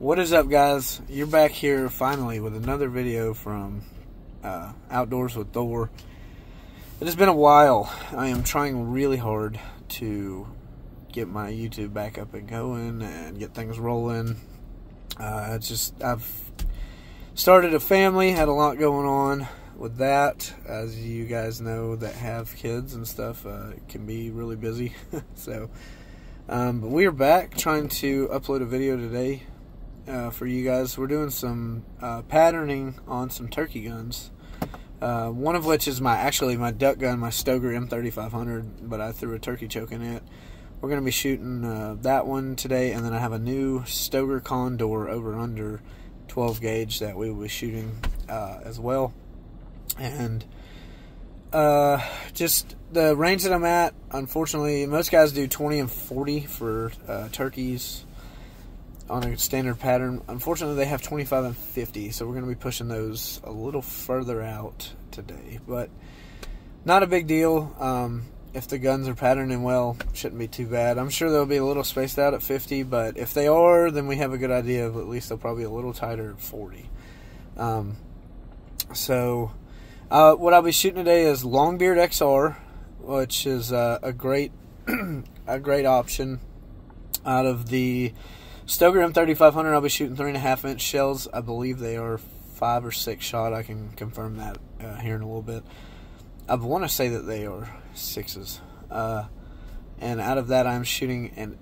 What is up, guys? You're back here finally with another video from Outdoors with Thor. It has been a while. I am trying really hard to get my YouTube back up and going and get things rolling. I've started a family, had a lot going on with that. As you guys know that have kids and stuff, it can be really busy. But we are back trying to upload a video today for you guys. We're doing some patterning on some turkey guns. One of which is my duck gun, my Stoeger M3500, but I threw a turkey choke in it. We're going to be shooting that one today, and then I have a new Stoeger Condor over under 12 gauge that we will be shooting as well. And just the range that I'm at, unfortunately, most guys do 20 and 40 for turkeys on a standard pattern. Unfortunately, they have 25 and 50, so we're going to be pushing those a little further out today. But not a big deal. If the guns are patterning well, shouldn't be too bad. I'm sure they'll be a little spaced out at 50, but if they are, then we have a good idea of at least they'll probably be a little tighter at 40. What I'll be shooting today is longbeard XR, which is a great option. Out of the Stoeger M3500, I'll be shooting 3.5-inch shells. I believe they are 5 or 6 shot. I can confirm that here in a little bit. I want to say that they are 6s. And out of that, I'm shooting an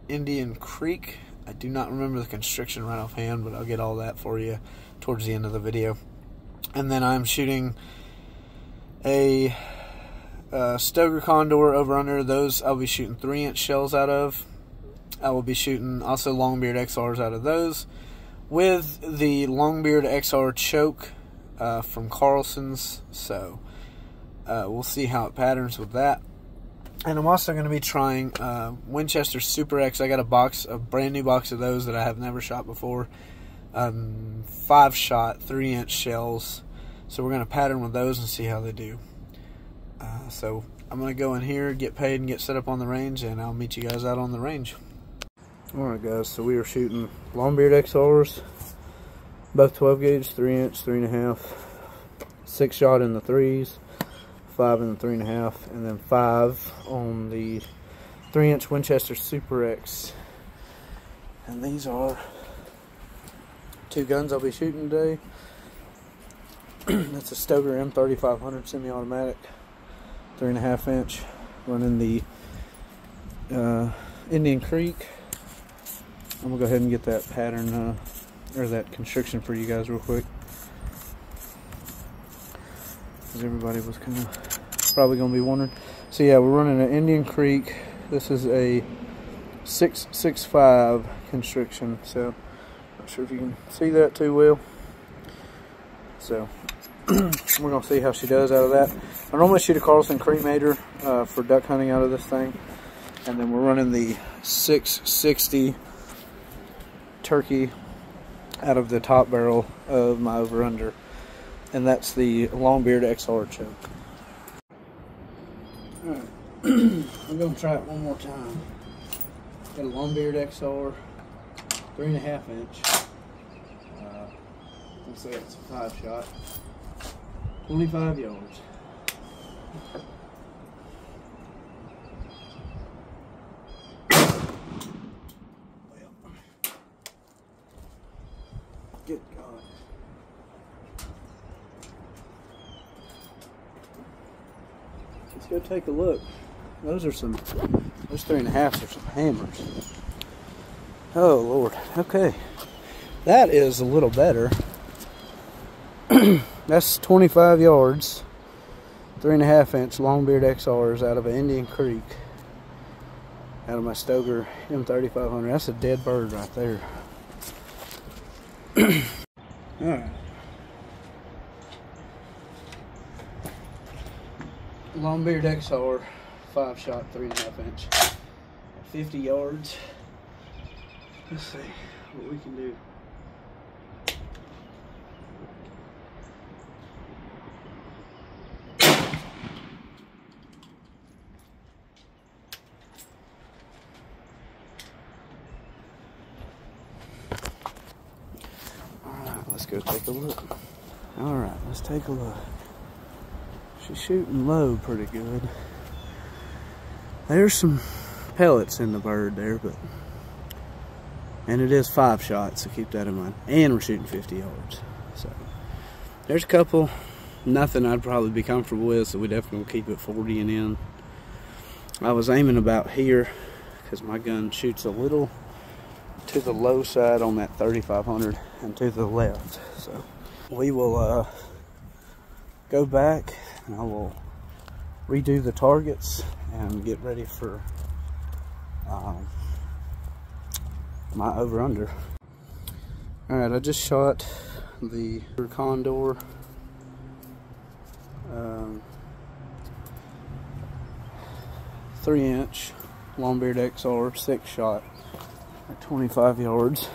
Indian Creek. I do not remember the constriction right offhand, but I'll get all that for you towards the end of the video. And then I'm shooting a Stoeger Condor over under. Those I'll be shooting 3-inch shells out of. I will be shooting also longbeard XRs out of those, with the longbeard XR choke from Carlson's. So we'll see how it patterns with that. And I'm also going to be trying Whinchester Super X. I got a brand new box of those that I have never shot before. 5-shot 3-inch shells. So we're going to pattern with those and see how they do. So I'm going to go in here, get paid, and get set up on the range, and I'll meet you guys out on the range. Alright guys, so we are shooting longbeard XRs, both 12 gauge, 3-inch, 3.5, 6-shot in the 3s, 5 in the 3.5, and then 5 on the 3-inch Whinchester Super X. And these are 2 guns I'll be shooting today. That's a Stoeger M3500 semi-automatic, 3.5-inch, running the Indian Creek. I'm gonna go ahead and get that pattern or that constriction for you guys real quick, because everybody was kind of probably gonna be wondering. So yeah, we're running an Indian Creek. This is a 6.65 constriction, so not sure if you can see that too well. So we're gonna see how she does out of that. I normally shoot a Carlson cremator for duck hunting out of this thing, and then we're running the 660 turkey out of the top barrel of my over under, and that's the longbeard XR choke. Alright, I'm gonna try it one more time. Got a longbeard XR, 3.5-inch. Let's say it's a 5-shot, 25 yards. Good God. Let's go take a look. Those 3.5s are some hammers. Oh Lord. Okay. That is a little better. That's 25 yards. 3.5-inch longbeard XRs out of an Indian Creek. Out of my Stoeger M3500. That's a dead bird right there. Alright. Longbeard XR, 5-shot, 3.5-inch. 50 yards. Let's see what we can do. let's go take a look. Alright, let's take a look. She's shooting low pretty good. There's some pellets in the bird there, and it is 5 shots, so keep that in mind. And we're shooting 50 yards. So there's a couple, nothing I'd probably be comfortable with, so we definitely will keep it 40 and in. I was aiming about here because my gun shoots a little to the low side on that 3500 and to the left. So we will go back and I will redo the targets and get ready for my over-under. Alright, I just shot the condor 3-inch longbeard XR 6-shot at 25 yards.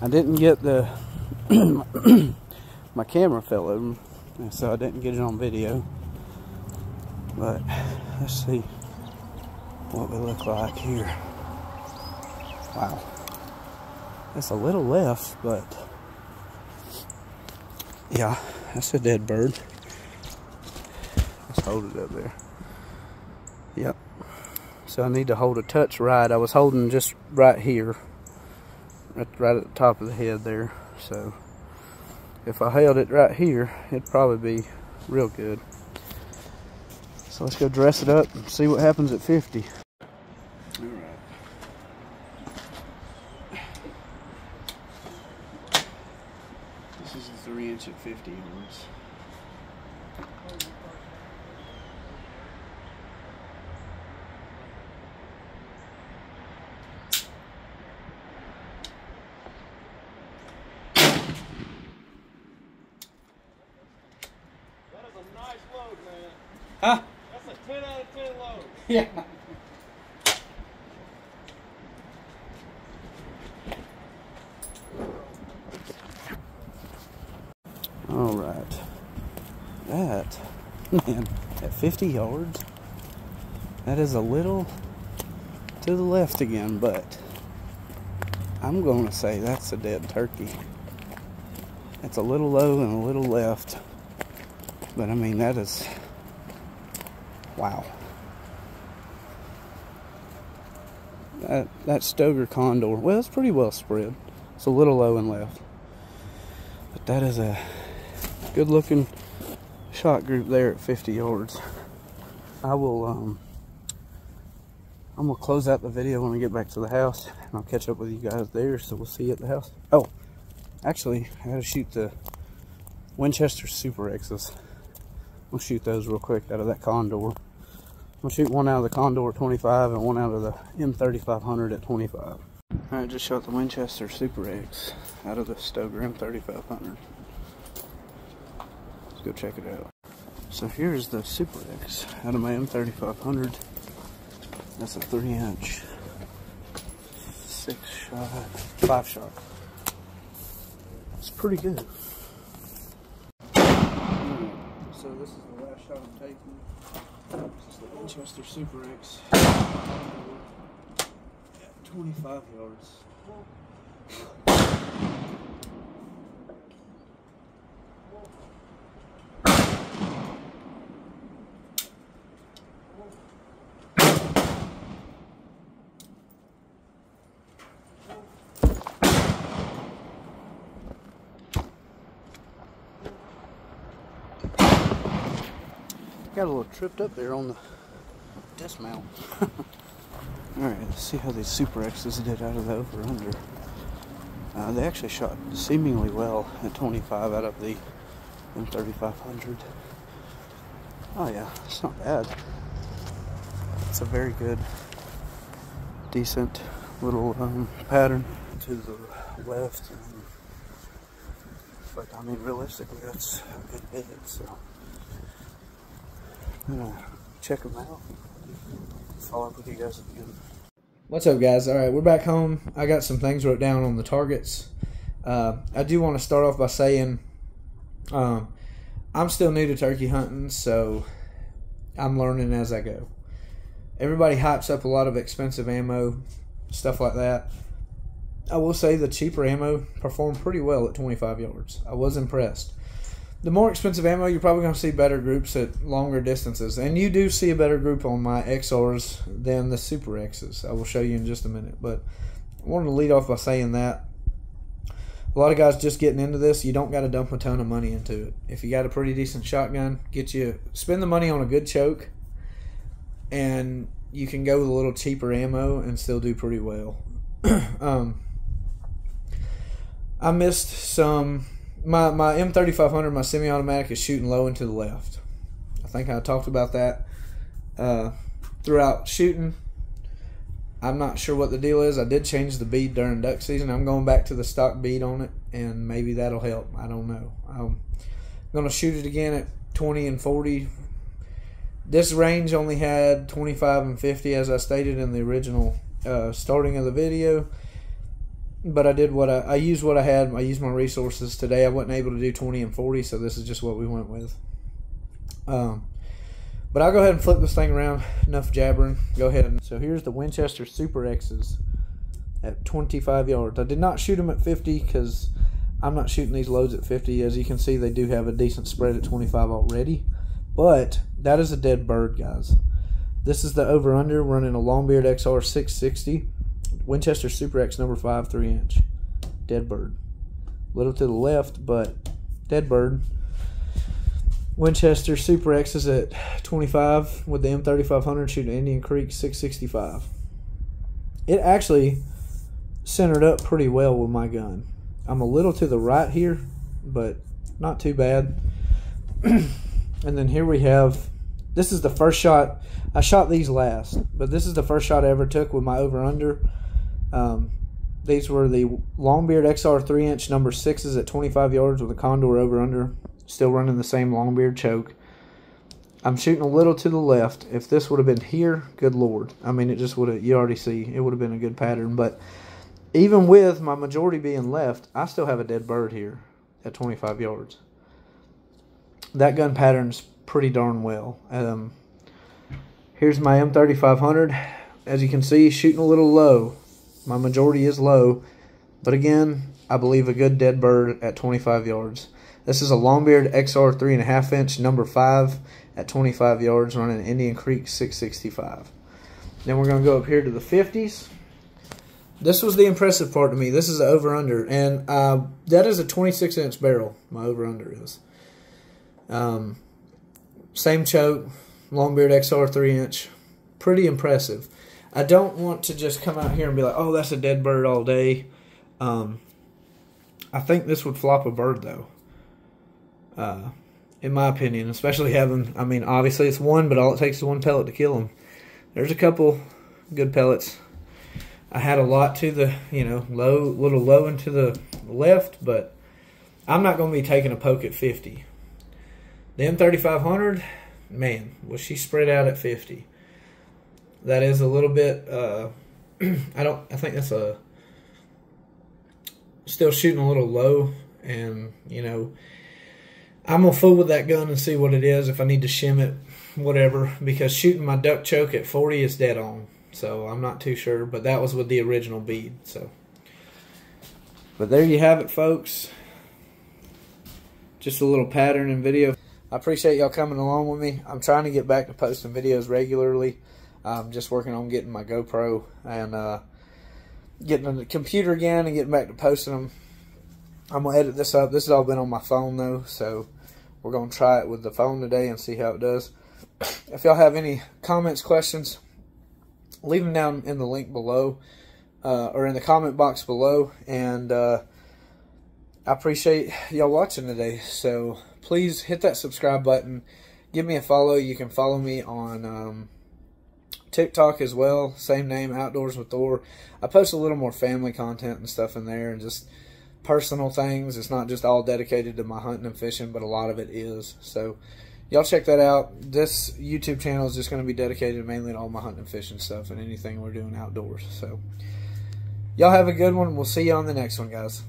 I didn't get the my camera fell over, so I didn't get it on video, but let's see what we look like here. Wow, that's a little left, but yeah, that's a dead bird. Let's hold it up there. Yep. So I need to hold a touch right. I was holding just right here, right at the top of the head there. So if I held it right here, it'd probably be real good. So let's go dress it up and see what happens at 50. All right. This is a 3-inch at 50 yards. Nice load, man. Huh? That's a 10 out of 10 load. Yeah. All right. That, man, at 50 yards, that is a little to the left again, but I'm going to say that's a dead turkey. It's a little low and a little left. But I mean, that is, wow. That stoeger condor, well, it's pretty well spread. It's a little low and left. But that is a good looking shot group there at 50 yards. I will, I'm gonna close out the video when I get back to the house, and I'll catch up with you guys there, so we'll see you at the house. Oh, actually, I gotta shoot the Winchester Super X's. We'll shoot those real quick out of that condor. We'll shoot one out of the condor at 25 and one out of the M3500 at 25. I just shot the Winchester Super X out of the Stoeger M3500. Let's go check it out. So here's the Super X out of my M3500. That's a 3-inch, 6-shot, 5-shot. It's pretty good. So this is the last shot I'm taking. This is the Winchester Super X at 25 yards. Got a little tripped up there on the dismount. Alright, let's see how these Super X's did out of the over-under. They actually shot seemingly well at 25 out of the M3500. Oh yeah, it's not bad. It's a very good, decent little pattern to the left. But I mean, realistically, that's a good bit, so I'm gonna check them out. Follow up with you guys again. What's up, guys? All right, we're back home. I got some things wrote down on the targets. I do want to start off by saying I'm still new to turkey hunting, so I'm learning as I go. Everybody hypes up a lot of expensive ammo, stuff like that. I will say the cheaper ammo performed pretty well at 25 yards. I was impressed. The more expensive ammo, you're probably going to see better groups at longer distances. And you do see a better group on my XRs than the Super X's. I will show you in just a minute. But I wanted to lead off by saying that a lot of guys just getting into this, you don't got to dump a ton of money into it. If you got a pretty decent shotgun, spend the money on a good choke, and you can go with a little cheaper ammo and still do pretty well. I missed some. My M3500, my semi-automatic, is shooting low and to the left. I think I talked about that throughout shooting. I'm not sure what the deal is. I did change the bead during duck season. I'm going back to the stock bead on it, and maybe that'll help. I don't know. I'm going to shoot it again at 20 and 40. This range only had 25 and 50, as I stated in the original starting of the video. But I used what I had. I used my resources. Today I wasn't able to do 20 and 40, so this is just what we went with. But I'll go ahead and flip this thing around. Enough jabbering. Go ahead. So here's the Winchester Super X's at 25 yards. I did not shoot them at 50 because I'm not shooting these loads at 50. As you can see, they do have a decent spread at 25 already. But that is a dead bird, guys. This is the over-under running a Longbeard XR 660. Winchester Super X number 5 3-inch. Dead bird. Little to the left, but dead bird. Winchester Super X is at 25 with the M3500 shooting Indian Creek 665. It actually centered up pretty well with my gun. I'm a little to the right here, but not too bad. And then here we have, this is the first shot. I shot these last, but this is the first shot I ever took with my over-under. These were the Longbeard XR 3-inch number 6s at 25 yards with a condor over-under. Still running the same Longbeard choke. I'm shooting a little to the left. If this would have been here, good Lord. I mean, it just would have, you already see, it would have been a good pattern. But even with my majority being left, I still have a dead bird here at 25 yards. That gun pattern's pretty darn well. Here's my M3500. As you can see, shooting a little low. My majority is low. But again, I believe a good dead bird at 25 yards. This is a Longbeard XR 3.5-inch number 5 at 25 yards running Indian Creek 665. Then we're going to go up here to the 50s. This was the impressive part to me. This is the over-under. And that is a 26-inch barrel, my over-under is. Same choke, Longbeard XR 3-inch. Pretty impressive. I don't want to just come out here and be like, oh, that's a dead bird all day. I think this would flop a bird, though. In my opinion, especially having, I mean, obviously it's one, but all it takes is one pellet to kill him. There's a couple good pellets. I had a lot to the, little low and to the left, but I'm not going to be taking a poke at 50. The M3500, man, was she spread out at 50. That is a little bit, I think that's still shooting a little low, and, I'm going to fool with that gun and see what it is. If I need to shim it, whatever. Because shooting my duck choke at 40 is dead on. So I'm not too sure. But that was with the original bead. But there you have it, folks. Just a little pattern and video. I appreciate y'all coming along with me. I'm trying to get back to posting videos regularly. I'm just working on getting my GoPro and getting on the computer again and getting back to posting them. I'm going to edit this up. This has all been on my phone, though, so we're going to try it with the phone today and see how it does. If y'all have any comments, questions, leave them down in the link below or in the comment box below. And I appreciate y'all watching today. So please hit that subscribe button. Give me a follow. You can follow me on TikTok as well. Same name, Outdoors with Thor. I post a little more family content and stuff in there and just personal things. It's not just all dedicated to my hunting and fishing, but a lot of it is. So y'all check that out. This YouTube channel is just going to be dedicated mainly to all my hunting and fishing stuff and anything we're doing outdoors. So y'all have a good one. We'll see you on the next one, guys.